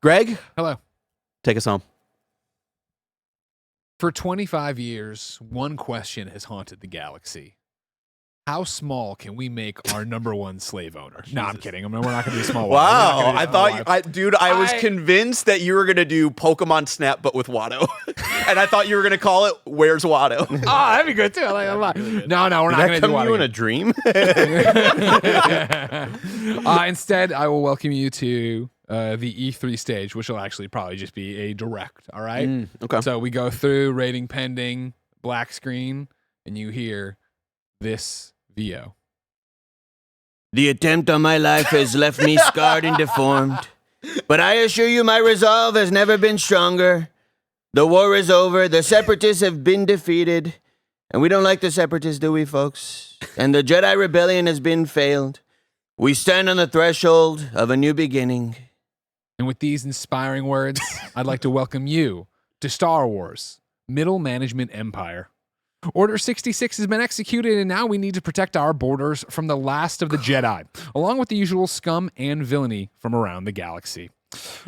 Greg, Hello. take us home. For 25 years, one question has haunted the galaxy. How small can we make our number one slave owner? No, I'm kidding. I mean, we're not going to be small. Wow, I thought, I was I- convinced that you were gonna do Pokemon Snap, but with Watto, and I thought you were gonna call it "Where's Watto." Oh, that'd be good too. I like it a lot. No, we're not going to do Come to you in Watto a dream? again. Instead, I will welcome you to the E3 stage, which will actually probably just be a direct. All right. Okay. So we go through rating pending, black screen, and you hear this VO. The attempt on my life has left me scarred and deformed. But I assure you my resolve has never been stronger. The war is over, the Separatists have been defeated. And we don't like the Separatists, do we, folks? And the Jedi Rebellion has been failed. We stand on the threshold of a new beginning. And with these inspiring words, I'd like to welcome you to Star Wars Middle Management Empire. Order 66 has been executed, and now we need to protect our borders from the last of the Jedi, along with the usual scum and villainy from around the galaxy.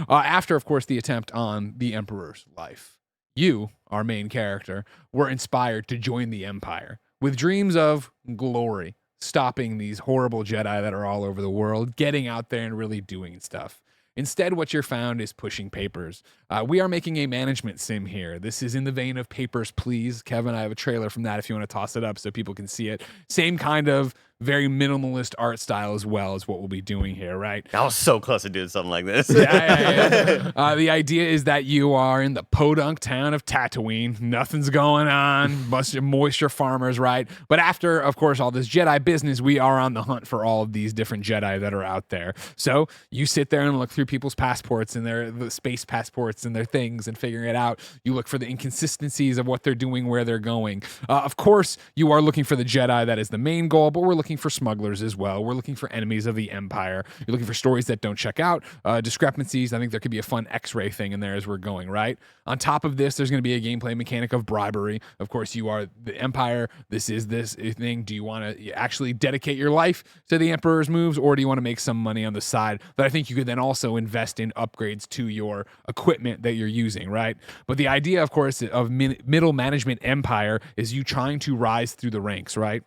After, of course, the attempt on the Emperor's life, you, our main character, were inspired to join the Empire with dreams of glory, stopping these horrible Jedi that are all over the world, getting out there and really doing stuff. Instead, what you're found is pushing papers. We are making a management sim here. This is in the vein of Papers, Please. Kevin, I have a trailer from that if you want to toss it up so people can see it. Same kind of very minimalist art style as well as what we'll be doing here, right? I was so close to doing something like this. Yeah. The idea is that you are in the podunk town of Tatooine. Nothing's going on. Bunch of moisture farmers, right? But after, of course, all this Jedi business, we are on the hunt for all of these different Jedi that are out there. So you sit there and look through people's passports and the space passports and their things and figuring it out. You look for the inconsistencies of what they're doing, where they're going. Of course, you are looking for the Jedi. That is the main goal, but we're looking for smugglers as well. We're looking for enemies of the Empire. You're looking for stories that don't check out, discrepancies. I think there could be a fun X-ray thing in there as we're going, right? On top of this, there's going to be a gameplay mechanic of bribery. Of course, you are the Empire. This is this thing. Do you want to actually dedicate your life to the Emperor's moves, or do you want to make some money on the side that I think you could then also invest in upgrades to your equipment that you're using, right? But the idea, of course, of middle management empire is you trying to rise through the ranks, right?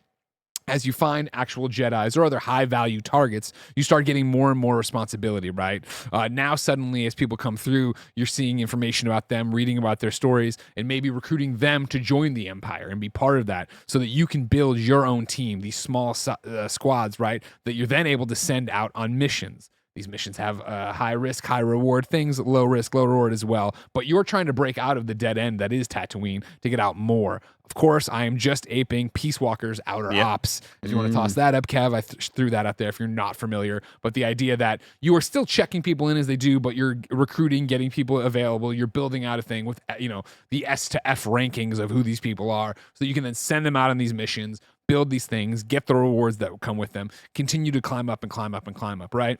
As you find actual Jedis or other high-value targets, you start getting more and more responsibility, right? Now, suddenly, as people come through, you're seeing information about them, reading about their stories, and maybe recruiting them to join the Empire and be part of that so that you can build your own team, these small squads, right, that you're then able to send out on missions. These missions have high risk, high reward things, low risk, low reward as well. But you're trying to break out of the dead end that is Tatooine to get out more. Of course, I am just aping Peace Walker's Outer Ops. If you want to toss that up, Kev, I threw that out there if you're not familiar. But the idea that you are still checking people in as they do, but you're recruiting, getting people available. You're building out a thing with, the S to F rankings of who these people are so you can then send them out on these missions, build these things, get the rewards that come with them, continue to climb up and climb up and climb up, right?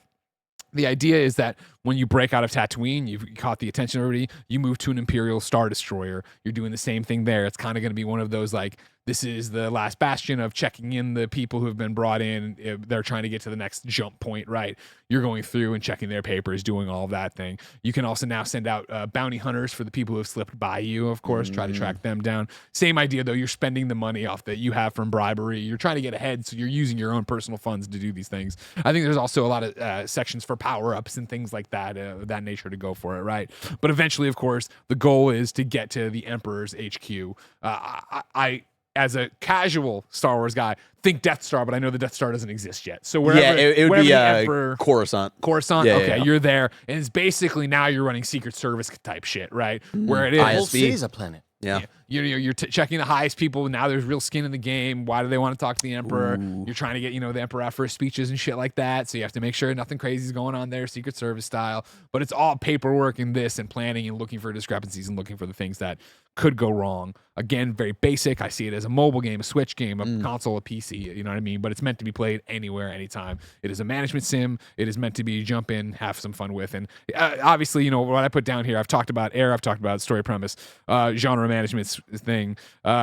The idea is that when you break out of Tatooine, you've caught the attention of everybody, you move to an Imperial Star Destroyer. You're doing the same thing there. It's kind of going to be one of those, like, this is the last bastion of checking in the people who have been brought in. They're trying to get to the next jump point, right? You're going through and checking their papers, doing all of that thing. You can also now send out bounty hunters for the people who have slipped by you, of course, try to track them down. Same idea, though. You're spending the money off that you have from bribery. You're trying to get ahead, so you're using your own personal funds to do these things. I think there's also a lot of sections for power-ups and things like that, of that nature to go for it, right? But eventually, of course, the goal is to get to the Emperor's HQ. I as a casual Star Wars guy, think Death Star, but I know the Death Star doesn't exist yet. So wherever, it would be the Emperor, Coruscant. Coruscant, Yeah, okay, yeah. you're there, and it's basically now you're running Secret Service type shit, right? Where it is, The whole ISB. city's a planet. Yeah. you're checking the highest people. Now there's real skin in the game. Why do they want to talk to the Emperor? You're trying to get, the Emperor out for his speeches and shit like that. So you have to make sure nothing crazy is going on there, Secret Service style. But it's all paperwork and this and planning and looking for discrepancies and looking for the things that could go wrong. Again, very basic. I see it as a mobile game, a Switch game, a console, a PC, you know what I mean? But it's meant to be played anywhere, anytime. It is a management sim. It is meant to be jump in, have some fun with. And obviously, what I put down here, I've talked about Air, I've talked about story premise, genre management thing,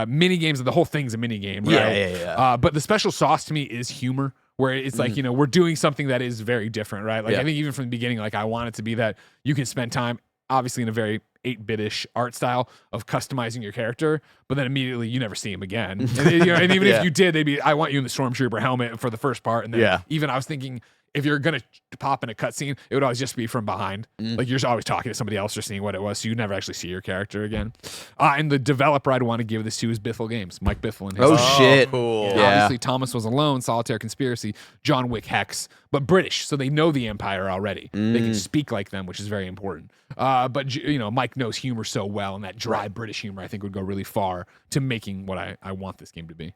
mini games, the whole thing's a mini game, right? Yeah. But the special sauce to me is humor. where it's like, you know, we're doing something that is very different, right? Like Yeah. I think even from the beginning, like I want it to be that you can spend time obviously in a very 8-bit-ish art style of customizing your character, but then immediately you never see him again. And, you know, and even Yeah. if you did, they'd be, I want you in the Stormtrooper helmet for the first part. And then Yeah. even I was thinking, if you're going to pop in a cutscene, it would always just be from behind. Like you're always talking to somebody else or seeing what it was. So you never actually see your character again. And the developer I'd want to give this to is Bithell Games, Mike Bithell. And his Oh, team. shit. cool. Yeah. Obviously, Thomas Was Alone, Solitaire Conspiracy, John Wick Hex, but British, so they know the Empire already. They can speak like them, which is very important. But you know, Mike knows humor so well, and that dry British humor I think would go really far to making what I want this game to be.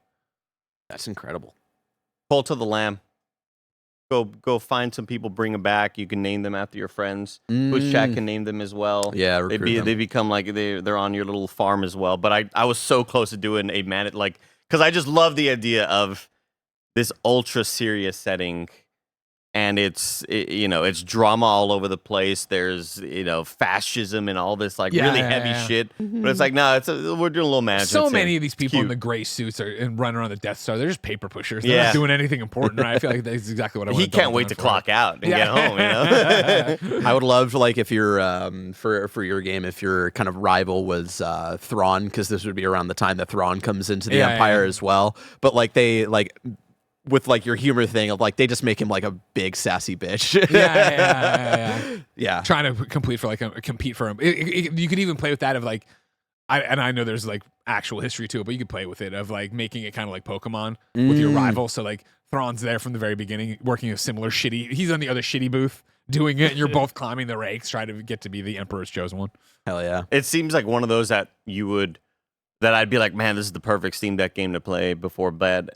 That's incredible. Cult of the Lamb. Go find some people, bring them back. You can name them after your friends. Push chat can name them as well. Yeah, they recruit them. they become like they're on your little farm as well. But I was so close to doing a like because I just love the idea of this ultra serious setting, and it's drama all over the place. There's fascism and all this like really heavy shit. But it's like no, we're doing a little management. So thing. many of these people in cute. the gray suits and running around the Death Star. They're just paper pushers. They're Yeah. not doing anything important, right? I feel like that's exactly what I want. He can't wait to clock out and get home. You know. I would love like if your for your game if your kind of rival was Thrawn, because this would be around the time that Thrawn comes into the Empire as well. But like they like with like your humor thing of like they just make him like a big sassy bitch. Yeah. Trying to compete for him. You could even play with that of like, I know there's like actual history to it, but you could play with it of like making it kind of like Pokemon with your rival. So like Thrawn's there from the very beginning, working a similar shitty. He's on the other shitty booth doing it, and you're both climbing the ranks, trying to get to be the Emperor's chosen one. Hell yeah. It seems like one of those that I'd be like, man, this is the perfect Steam Deck game to play before bed,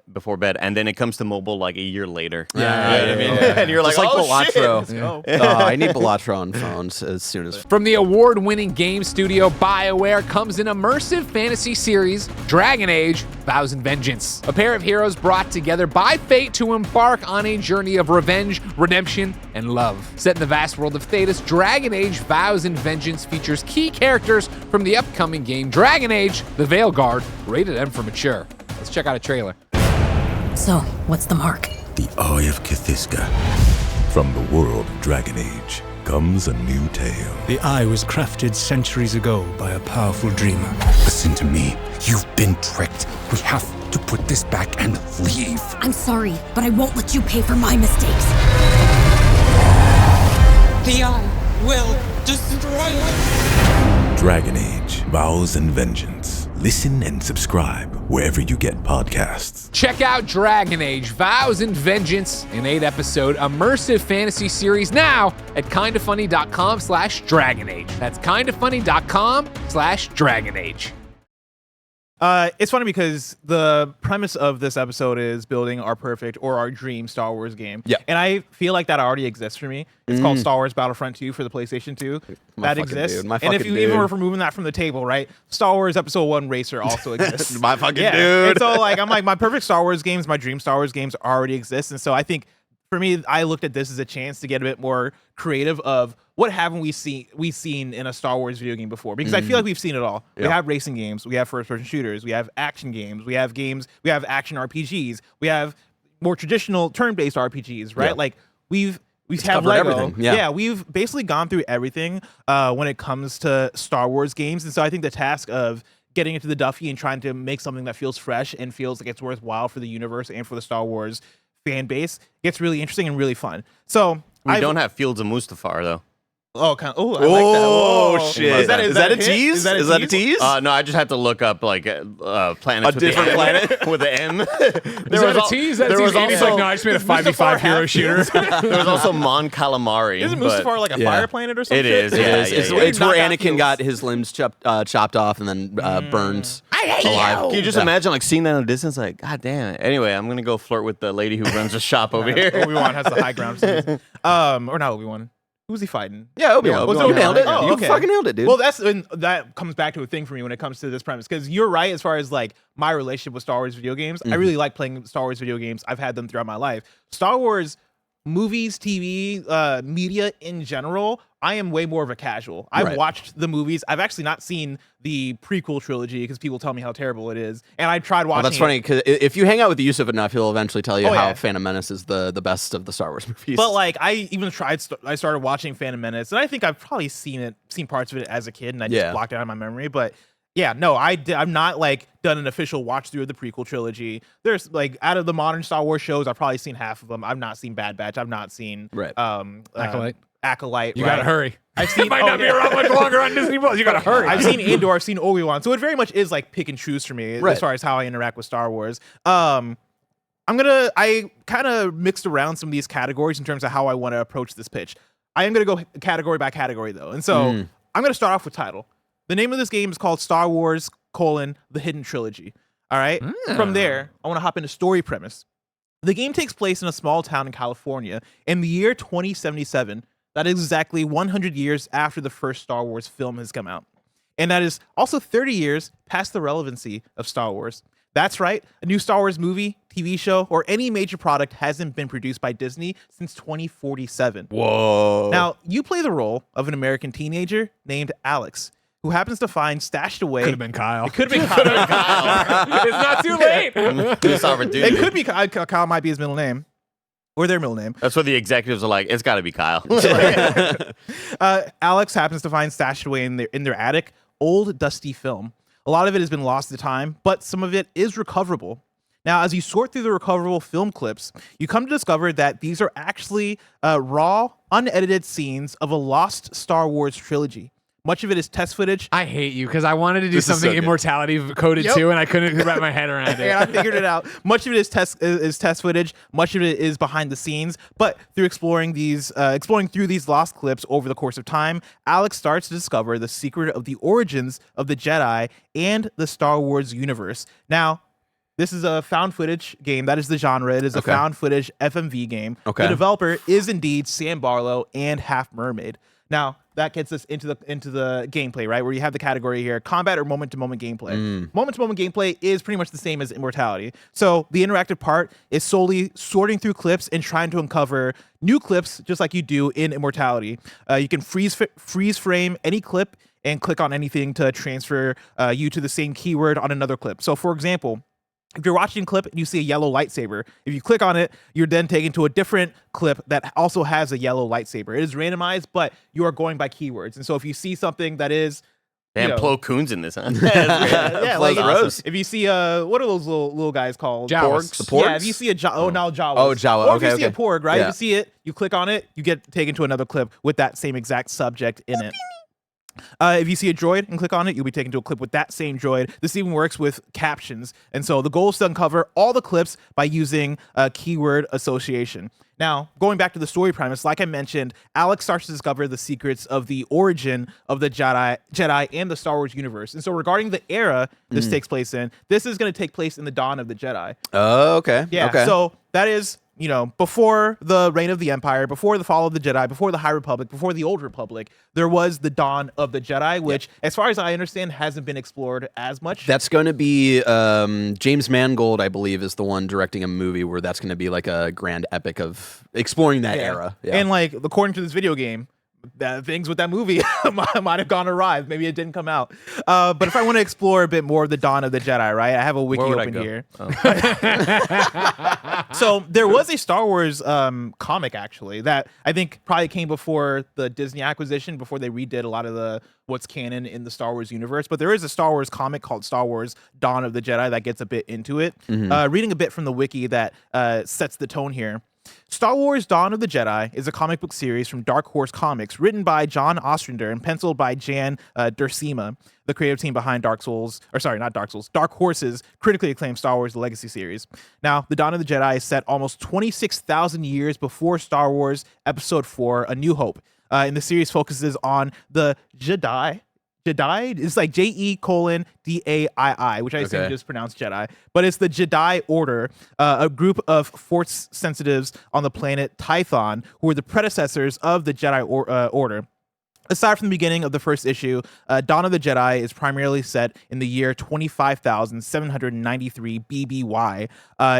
and then it comes to mobile like a year later. You know what I mean? And you're like, Just like oh shit, Balatro. let's go. I need Balatro on phones as soon as. From the award-winning game studio BioWare comes an immersive fantasy series, Dragon Age: Vows and Vengeance. A pair of heroes brought together by fate to embark on a journey of revenge, redemption, and love. Set in the vast world of Thedas, Dragon Age: Vows and Vengeance features key characters from the upcoming game Dragon Age: The Veilguard, rated M for mature. Let's check out a trailer. So, what's the mark? The Eye of Kithiska. From the world of Dragon Age comes a new tale. The eye was crafted centuries ago by a powerful dreamer. Listen to me. You've been tricked. We have to put this back and leave. I'm sorry, but I won't let you pay for my mistakes. The Eye will destroy us. Dragon Age, Vows and Vengeance. Listen and subscribe wherever you get podcasts. Check out Dragon Age: Vows and Vengeance, an 8-episode immersive fantasy series now at kindafunny.com/dragonage. That's kindafunny.com/dragonage. It's funny because the premise of this episode is building our perfect or our dream Star Wars game. Yeah. And I feel like that already exists for me. It's called Star Wars Battlefront 2 for the PlayStation 2. My That fucking exists. dude, my And if fucking you even dude. were removing that from the table, right? Star Wars Episode 1 Racer also exists. My fucking yeah. dude. And so like I'm like my perfect Star Wars games, my dream Star Wars games already exist. And so I think for me, I looked at this as a chance to get a bit more creative of what haven't we seen in a Star Wars video game before? Because I feel like we've seen it all. We Yeah. have racing games, we have first-person shooters, we have action games, we have action RPGs, we have more traditional turn-based RPGs, right? Yeah. Like we've have covered Lego. everything, yeah. We've basically gone through everything when it comes to Star Wars games, and so I think the task of getting into the Duffy and trying to make something that feels fresh and feels like it's worthwhile for the universe and for the Star Wars fan base gets really interesting and really fun. So We don't have Fields of Mustafar though. I like that. Whoa. Shit. Is that a hint? tease? Is that a tease? No, I just had to look up like planets. A different planet with the M. Is that a tease? That there tease? was Andy's also like, no, I just made a 5v5 hero shooter. there was also Mon Calamari. Isn't but Mustafar like a Yeah. fire planet or something? It is, yeah, It's yeah. where Not that Anakin feels- got his limbs chopped off and then burned alive. Can you just imagine like seeing that in the distance? Like, god damn it. Anyway, I'm gonna go flirt with the lady who runs the shop over here. Obi-Wan has the high ground. Or not Obi-Wan. Who was he fighting? Yeah, Obi-Wan. Was You it nailed it. Obi-Wan? You okay. fucking nailed it, dude. Well, that comes back to a thing for me when it comes to this premise, because you're right as far as like my relationship with Star Wars video games. I really like playing Star Wars video games. I've had them throughout my life. Star Wars movies, TV, media in general, I am way more of a casual. I've Right. watched the movies. I've actually not seen the prequel trilogy because people tell me how terrible it is, and I tried watching. Well, that's it. funny because if you hang out with Yusuf enough, he'll eventually tell you Oh, how yeah. Phantom Menace is the best of the Star Wars movies. But like, I even tried. I started watching Phantom Menace, and I think I've probably seen parts of it as a kid, and I just Yeah. blocked it out of my memory. But yeah, no, I'm not like done an official watch through of the prequel trilogy. There's like out of the modern Star Wars shows, I've probably seen half of them. I've not seen Bad Batch. I've not seen Right. Acolyte. Acolyte. You right? gotta hurry. I've seen. It might not be around much longer on Disney Plus. You gotta hurry. I've seen Andor, I've seen Obi-Wan, so it very much is like pick and choose for me Right. as far as how I interact with Star Wars. I kind of mixed around some of these categories in terms of how I want to approach this pitch. I am gonna go category by category though, and so I'm gonna start off with title. The name of this game is called Star Wars: The Hidden Trilogy. All right. From there, I want to hop into story premise. The game takes place in a small town in California in the year 2077. That is exactly 100 years after the first Star Wars film has come out. And that is also 30 years past the relevancy of Star Wars. That's right, a new Star Wars movie, TV show, or any major product hasn't been produced by Disney since 2047. Whoa. Now, you play the role of an American teenager named Alex, who happens to find stashed away. Could have been Kyle. It could have been Kyle. It's not too late. It could be Kyle. Kyle might be his middle name. Or their middle name. That's what the executives are like. It's got to be Kyle. Alex happens to find stashed away in their attic old dusty film. A lot of it has been lost to time, but some of it is recoverable. Now, as you sort through the recoverable film clips, you come to discover that these are actually raw, unedited scenes of a lost Star Wars trilogy. Much of it is test footage. I hate you because I wanted to do This is something so good. Immortality coded Yep. too, and I couldn't wrap my head around it. And I figured it out. Much of it is test footage. Much of it is behind the scenes. But through exploring through these lost clips over the course of time, Alex starts to discover the secret of the origins of the Jedi and the Star Wars universe. Now, this is a found footage game. That is the genre. It is a Okay. found footage FMV game. Okay. The developer is indeed Sam Barlow and Half Mermaid. Now, that gets us into the gameplay, right? Where you have the category here, combat or moment-to-moment gameplay. Moment-to-moment gameplay is pretty much the same as Immortality. So the interactive part is solely sorting through clips and trying to uncover new clips, just like you do in Immortality. You can freeze frame any clip and click on anything to transfer you to the same keyword on another clip. So, for example, if you're watching a clip and you see a yellow lightsaber, if you click on it, you're then taken to a different clip that also has a yellow lightsaber. It is randomized, but you are going by keywords. And so if you see something that is, Damn, you know, Plo Koon's in this, huh? yeah, Flows like Rose. if you see what are those little guys called? Jawas. The porgs? Yeah, if you see a now Jawas. Oh, Jawa. Or if you Okay, see a okay. porg, right? Yeah. If you see it, you click on it, you get taken to another clip with that same exact subject in it. If you see a droid and click on it, you'll be taken to a clip with that same droid. This even works with captions. And so the goal is to uncover all the clips by using keyword association. Now, going back to the story premise, like I mentioned, Alex starts to discover the secrets of the origin of the Jedi and the Star Wars universe. And so regarding the era this takes place in, this is going to take place in the dawn of the Jedi. Oh, okay. Yeah, Okay. so that is, before the reign of the Empire, before the fall of the Jedi, before the High Republic, before the Old Republic, there was the dawn of the Jedi, which, as far as I understand, hasn't been explored as much. That's going to be James Mangold, I believe, is the one directing a movie where that's going to be like a grand epic of exploring that era. Yeah. And like, according to this video game, things with that movie might have gone awry. Maybe it didn't come out. But if I want to explore a bit more of the dawn of the Jedi, right? I have a wiki Where would I open go? here. So there was a Star Wars comic actually that I think probably came before the Disney acquisition, before they redid a lot of what's canon in the Star Wars universe. But there is a Star Wars comic called Star Wars Dawn of the Jedi that gets a bit into it. Reading a bit from the wiki that sets the tone here. Star Wars Dawn of the Jedi is a comic book series from Dark Horse Comics, written by John Ostrander and penciled by Jan Duursema, the creative team behind Dark Horse's critically acclaimed Star Wars The Legacy series. Now, the Dawn of the Jedi is set almost 26,000 years before Star Wars Episode 4, A New Hope. And the series focuses on the Jedi. It's like JE:DAII, which I assume Okay. just pronounced Jedi, but it's the Jedi Order, a group of Force sensitives on the planet Tython, who were the predecessors of the Jedi Order. Aside from the beginning of the first issue, Dawn of the Jedi is primarily set in the year 25,793 BBY.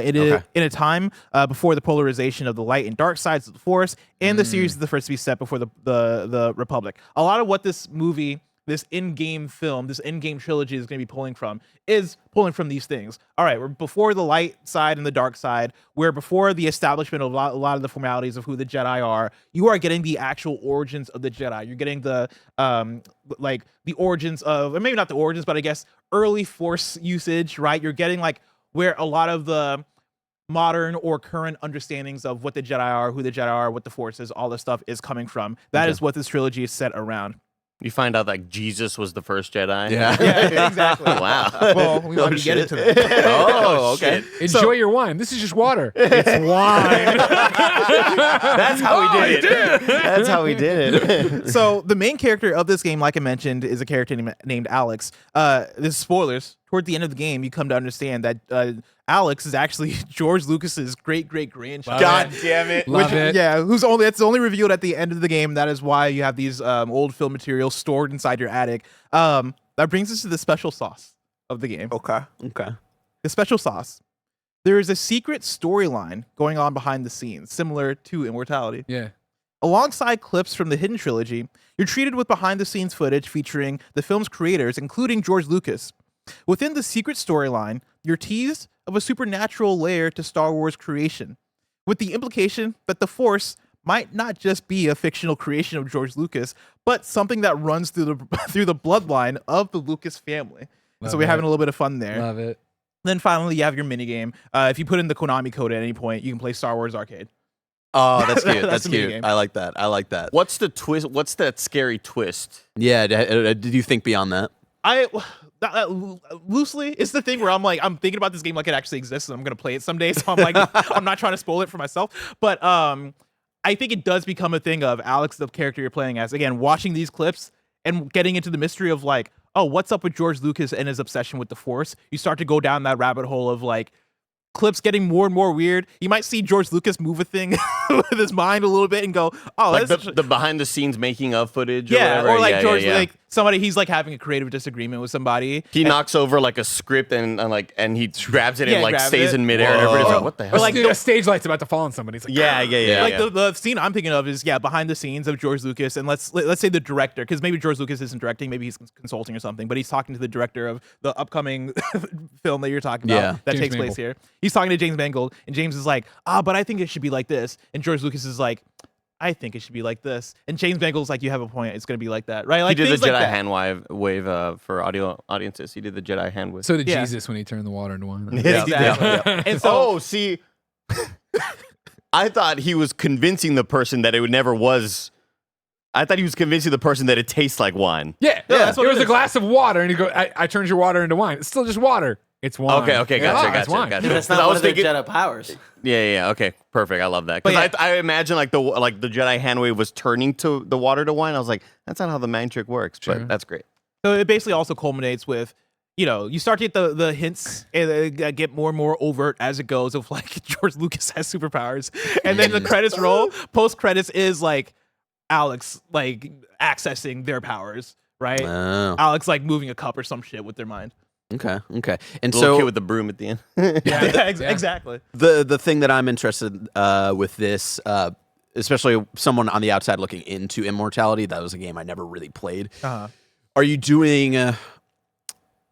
It is in a time before the polarization of the light and dark sides of the Force, and the series is the first to be set before the Republic. A lot of what this movie, this in-game film, this in-game trilogy is going to be pulling from these things. All right, we're before the light side and the dark side. We're before the establishment of a lot of the formalities of who the Jedi are. You are getting the actual origins of the Jedi. You're getting the like the origins of, or maybe not the origins, but I guess early Force usage, right? You're getting like where a lot of the modern or current understandings of what the Jedi are, who the Jedi are, what the Force is, all this stuff is coming from. That is what this trilogy is set around. You find out like Jesus was the first Jedi. Yeah, exactly. Wow. Well, we want to get into that. Oh, okay. Enjoy your wine. This is just water. It's wine. That's how we did it. That's how we did it. So the main character of this game, like I mentioned, is a character named Alex. This is spoilers. Toward the end of the game, you come to understand that Alex is actually George Lucas's great-great-grandchild. God damn it. Love it. Yeah, that's only revealed at the end of the game. That is why you have these old film materials stored inside your attic. That brings us to the special sauce of the game. Okay. The special sauce. There is a secret storyline going on behind the scenes, similar to Immortality. Yeah. Alongside clips from the Hidden Trilogy, you're treated with behind-the-scenes footage featuring the film's creators, including George Lucas. Within the secret storyline, you're teased of a supernatural layer to Star Wars creation, with the implication that the Force might not just be a fictional creation of George Lucas, but something that runs through the bloodline of the Lucas family. So we're having a little bit of fun there. Love it. Then finally, you have your minigame. If you put in the Konami code at any point, you can play Star Wars Arcade. Oh, that's cute. That's That's the cute. minigame. I like that. What's the twist? What's that scary twist? Yeah. Did you think beyond that? Loosely, it's the thing where I'm thinking about this game like it actually exists, and I'm gonna play it someday. So I'm like, I'm not trying to spoil it for myself, but I think it does become a thing of Alex, the character you're playing as, again, watching these clips and getting into the mystery of like, oh, what's up with George Lucas and his obsession with the Force? You start to go down that rabbit hole of like clips getting more and more weird. You might see George Lucas move a thing with his mind a little bit and go, oh, Like that's the behind the scenes making of footage. yeah, or, or like yeah, George, yeah. like somebody, he's like having a creative disagreement with somebody. He knocks over like a script and he grabs it Yeah, and like grabs stays it. in midair and everybody's Whoa. like, what the hell? Or like Dude, a stage light's about to fall on somebody. It's like, yeah. Like the scene I'm thinking of is behind the scenes of George Lucas, and let's say the director, because maybe George Lucas isn't directing, maybe he's consulting or something, but he's talking to the director of the upcoming film that you're talking about that James takes place Mangold. here. He's talking to James Mangold, and James is like, but I think it should be like this, and George Lucas is like, I think it should be like this, and James Mangold's like, you have a point, it's gonna be like that, right? Like He did the things like Jedi that. hand wave for audio audiences. He did the Jedi hand wave. So did Yeah. Jesus when he turned the water into wine. Exactly. And so Oh, see, I thought he was convincing the person that it never was. I thought he was convincing the person that it tastes like wine. Yeah, that's what it it was a is. glass of water, and you go, I turned your water into wine. It's still just water. It's wine. Okay, gotcha, It's wine. gotcha. That's 'Cause not I one was of their thinking- Jedi powers. Yeah, okay, perfect. I love that But because yeah. I imagine like the Jedi hand wave was turning to the water to wine. I was like, that's not how the mind trick works, Sure. but that's great. So it basically also culminates with, you start to get the hints and they get more and more overt as it goes of like George Lucas has superpowers. And then the credits roll. Post credits is like Alex like accessing their powers, right? Oh. Alex like moving a cup or some shit with their mind. Okay. And The little so kid with the broom at the end. Exactly. the thing that I'm interested with this, especially someone on the outside looking into Immortality, that was a game I never really played. Uh-huh. Are you doing?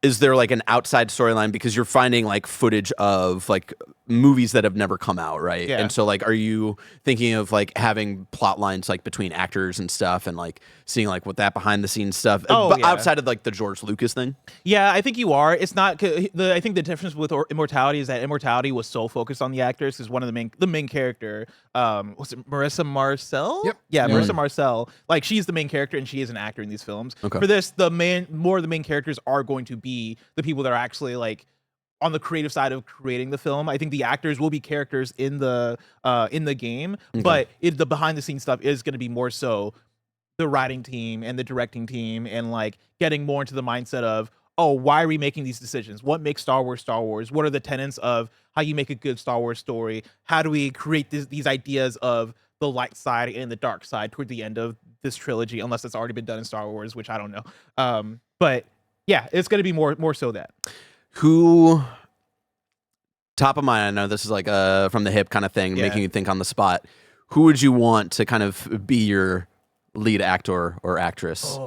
Is there like an outside storyline because you're finding like footage of like movies that have never come out, right? Yeah. And so like, are you thinking of like having plot lines like between actors and stuff, and like seeing like what that behind the scenes stuff, Oh, but yeah. outside of like the George Lucas thing? Yeah, I think you are. It's not. I think the difference with Immortality is that Immortality was so focused on the actors because one of the main character, was it Marissa Marcel? Yep. Yeah, Yeah. Marissa Marcel. Like she's the main character and she is an actor in these films. Okay. For this, more of the main characters are going to be the people that are actually like on the creative side of creating the film. I think the actors will be characters in the game, but the behind the scenes stuff is going to be more so the writing team and the directing team, and like getting more into the mindset of, oh, why are we making these decisions? What makes Star Wars Star Wars? What are the tenets of how you make a good Star Wars story? How do we create these ideas of the light side and the dark side toward the end of this trilogy, unless it's already been done in Star Wars, which I don't know. But yeah, it's going to be more so that. Who, top of mind, I know this is like a from the hip kind of thing, Yeah. making you think on the spot. Who would you want to kind of be your lead actor or actress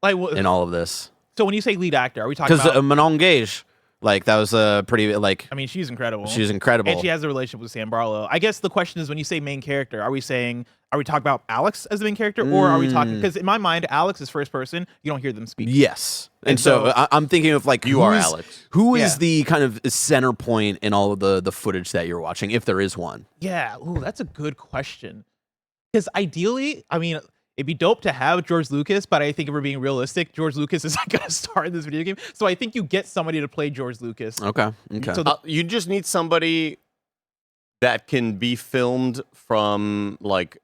Like, in all of this? so when you say lead actor, are we talking Because about? Manon Gage, like that was a pretty like I mean, she's incredible. she's incredible. And she has a relationship with Sam Barlow. I guess the question is, when you say main character, are we talking about Alex as the main character, or are we talking? Because in my mind, Alex is first person. You don't hear them speak. Yes. And And so so- I'm thinking of like You are who's- Alex. Who is Yeah. the kind of center point in all of the footage that you're watching, if there is one? Yeah. Ooh, that's a good question. Because ideally, I mean, it'd be dope to have George Lucas, but I think if we're being realistic, George Lucas is not going to star in this video game. So I think you get somebody to play George Lucas. Okay. Okay. So the- You just need somebody that can be filmed from like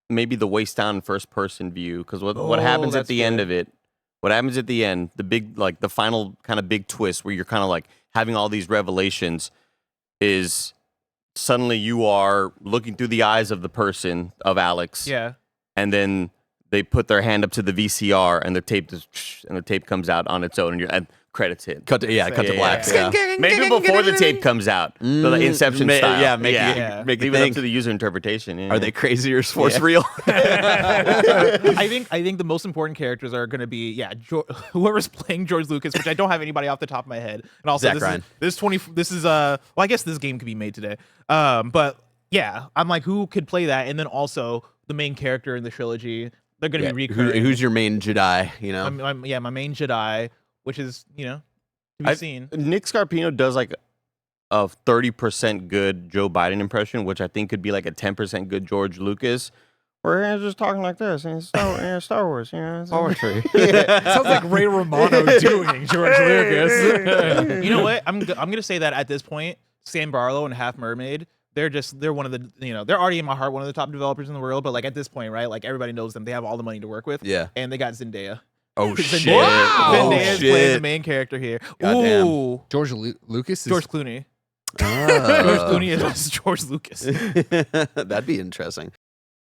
maybe the waist down first person view. Because what happens at that's the end good. of it? What happens at the end? The big like the final kind of big twist where you're kind of like having all these revelations is suddenly you are looking through the eyes of the person of Alex. yeah. And then they put their hand up to the VCR and the tape comes out on its own and credits hit. cut to black. yeah. Maybe before the tape comes out, so like Inception style. Yeah, make Yeah. you Leave it up think. to the user interpretation. Yeah. Are they crazy or sports Yeah. real? I think the most important characters are going to be whoever's playing George Lucas, which I don't have anybody off the top of my head. And also Zach Ryan. this is well, I guess this game could be made today. But yeah, I'm like, who could play that? And then also the main character in the trilogy, they're going to be recurring. Who's your main Jedi? You know. my main Jedi, which is to be seen. Nick Scarpino does like a 30% good Joe Biden impression, which I think could be like a 10% good George Lucas. Where he's just talking like this, and Star Wars, you know, poetry. Sounds like Ray Romano doing George Lucas. You know what? I'm gonna say that at this point, Sam Barlow and Half Mermaid, they're one of the they're already in my heart one of the top developers in the world. But like at this point, right? Like everybody knows them. They have all the money to work with. Yeah. And they got Zendaya. Oh Zendaya, shit! Zendaya's playing the main character here. Goddamn. Ooh, George Lucas is George Clooney. Oh. George Clooney is George Lucas. That'd be interesting.